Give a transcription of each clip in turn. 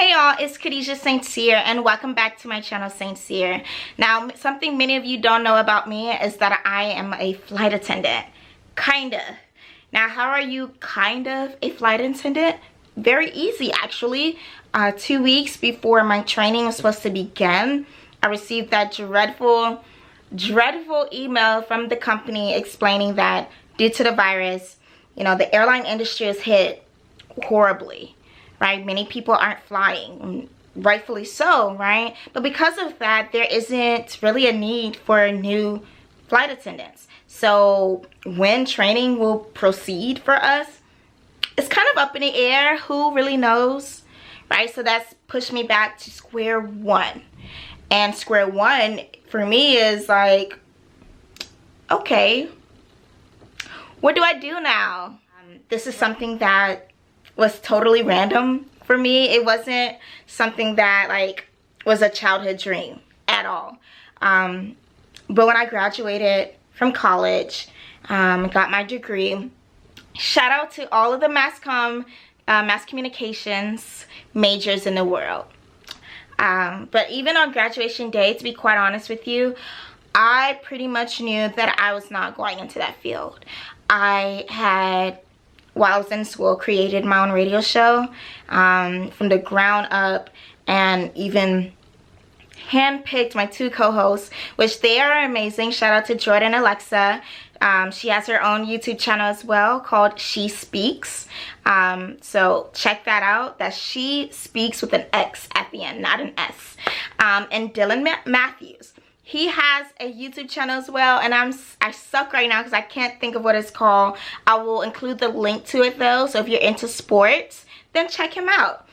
Hey y'all, it's Khadijah St. Cyr and welcome back to my channel St. Cyr. Now, something many of you don't know about me is that I am a flight attendant. Kinda. Now, how are you kind of a flight attendant? Very easy actually. 2 weeks before my training was supposed to begin, I received that dreadful email from the company explaining that due to the virus, you know, the airline industry is hit horribly. Right? Many people aren't flying, rightfully so, right? But because of that, there isn't really a need for new flight attendants. So when training will proceed for us, it's kind of up in the air. Who really knows, right? So that's pushed me back to square one. And square one for me is like, okay, what do I do now? This is something that was totally random for me. It wasn't something that like was a childhood dream at all. But when I graduated from college, got my degree, shout out to all of the mass communications majors in the world. But even on graduation day, to be quite honest with you, I pretty much knew that I was not going into that field. I had, while I was in school, created my own radio show from the ground up, and even handpicked my 2 co-hosts, which they are amazing. Shout out to Jordan Alexa. She has her own YouTube channel as well called She Speaks. So check that out. That's She Speaks with an X at the end, not an S. And Dylan Matthews. He has a YouTube channel as well, and I suck right now because I can't think of what it's called. I will include the link to it though, so if you're into sports, then check him out.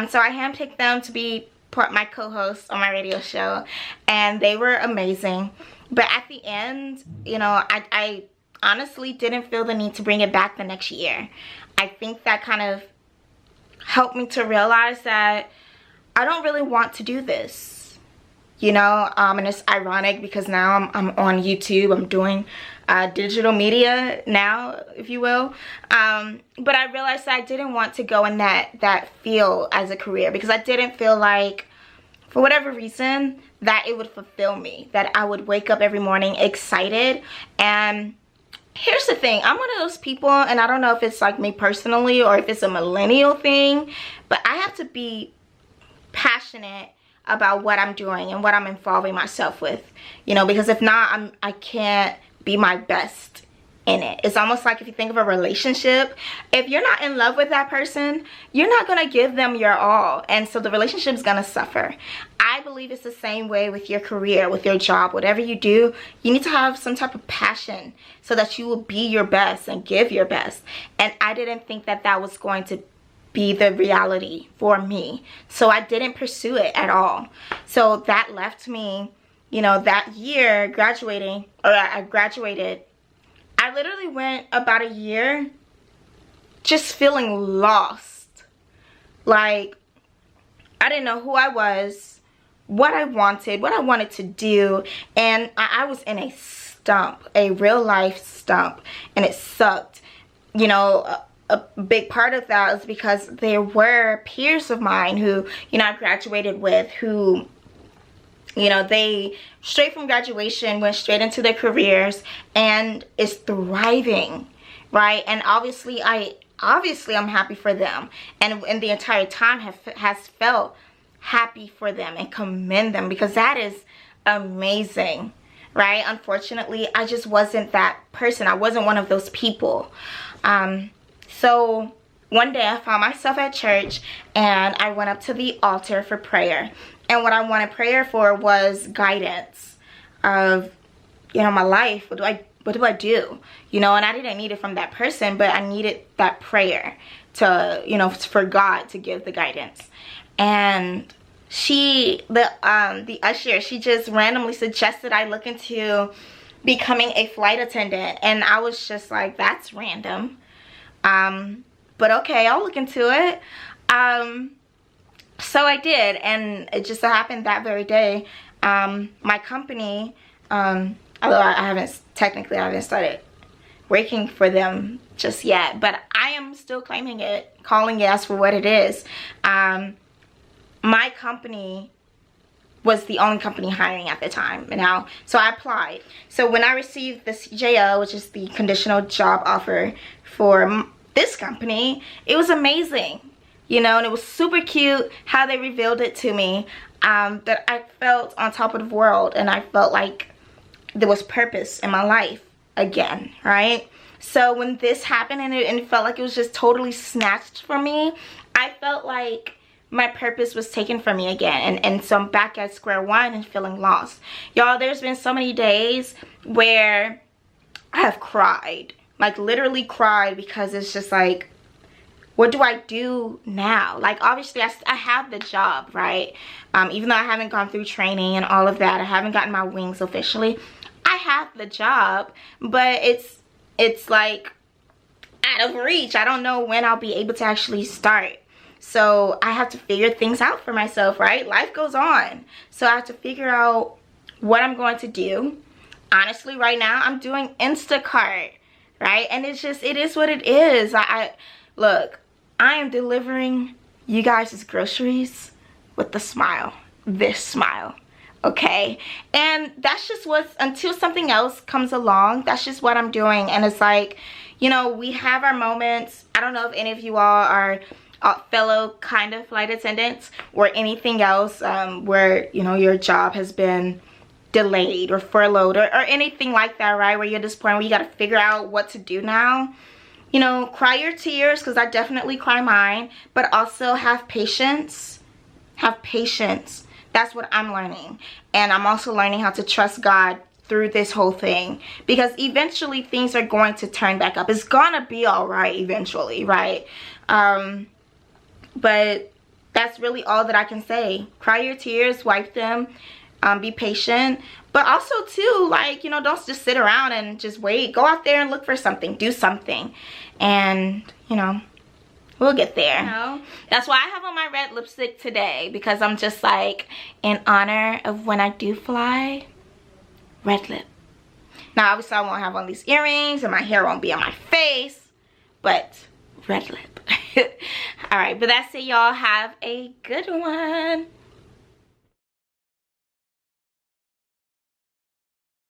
So I handpicked them to be my co-hosts on my radio show, and they were amazing. But at the end, you know, I honestly didn't feel the need to bring it back the next year. I think that kind of helped me to realize that I don't really want to do this. You know, and it's ironic because now I'm on YouTube. I'm doing digital media now, if you will. But I realized that I didn't want to go in that field as a career because I didn't feel like, for whatever reason, that it would fulfill me. That I would wake up every morning excited. And here's the thing. I'm one of those people, and I don't know if it's like me personally or if it's a millennial thing, but I have to be passionate about what I'm doing and what I'm involving myself with, you know, because if not, I can't be my best in it. It's almost like if you think of a relationship, if you're not in love with that person, you're not gonna give them your all, and so the relationship is gonna suffer. I believe it's the same way with your career, with your job, whatever you do. You need to have some type of passion so that you will be your best and give your best. And I didn't think that that was going to be the reality for me, so I didn't pursue it at all. So that left me, you know, that year graduating, or I graduated, I literally went about a year just feeling lost. Like I didn't know who I was, what I wanted to do, and I was in a stump, a real life stump, and it sucked. You know, a big part of that is because there were peers of mine who, you know, I graduated with, who, you know, they straight from graduation went straight into their careers and is thriving, right? And obviously I'm happy for them, and the entire time has felt happy for them and commend them, because that is amazing, right? Unfortunately, I just wasn't that person. I wasn't one of those people. So one day I found myself at church, and I went up to the altar for prayer. And what I wanted prayer for was guidance of, you know, my life. What do I do? You know, and I didn't need it from that person, but I needed that prayer to, you know, for God to give the guidance. And the usher, she just randomly suggested I look into becoming a flight attendant. And I was just like, that's random. But okay, I'll look into it. So I did, and it just so happened that very day, my company, although I haven't started working for them just yet, but I am still calling it as for what it is. my company was the only company hiring at the time. Now, so I applied. So when I received the CJO, which is the conditional job offer for this company, it was amazing, you know, and it was super cute how they revealed it to me, that I felt on top of the world, and I felt like there was purpose in my life again, right? So when this happened and it felt like it was just totally snatched from me, I felt like my purpose was taken from me again, and so I'm back at square one and feeling lost. Y'all, there's been so many days where I have cried, like literally cried, because it's just like, what do I do now? Like, obviously I have the job, right? Even though I haven't gone through training and all of that, I haven't gotten my wings officially, I have the job, but it's like out of reach. I don't know when I'll be able to actually start. So I have to figure things out for myself, right? Life goes on. So I have to figure out what I'm going to do. Honestly, right now, I'm doing Instacart, right? And it's just, it is what it is. Look, I am delivering you guys' groceries with the smile. This smile, okay? And that's just what's, until something else comes along, that's just what I'm doing. And it's like, you know, we have our moments. I don't know if any of you all are fellow kind of flight attendants or anything else, where, you know, your job has been delayed or furloughed or anything like that, right? Where you're at this point where you got to figure out what to do now. You know, cry your tears, because I definitely cry mine, but also have patience. Have patience. That's what I'm learning. And I'm also learning how to trust God through this whole thing, because eventually things are going to turn back up. It's gonna be all right eventually, right? But that's really all that I can say. Cry your tears, wipe them, be patient. But also too, like, you know, don't just sit around and just wait. Go out there and look for something. Do something. And, you know, we'll get there. You know? That's why I have on my red lipstick today, because I'm just like, in honor of when I do fly, red lip. Now, obviously, I won't have on these earrings and my hair won't be on my face, but red lip. All right, but that's it, y'all. Have a good one.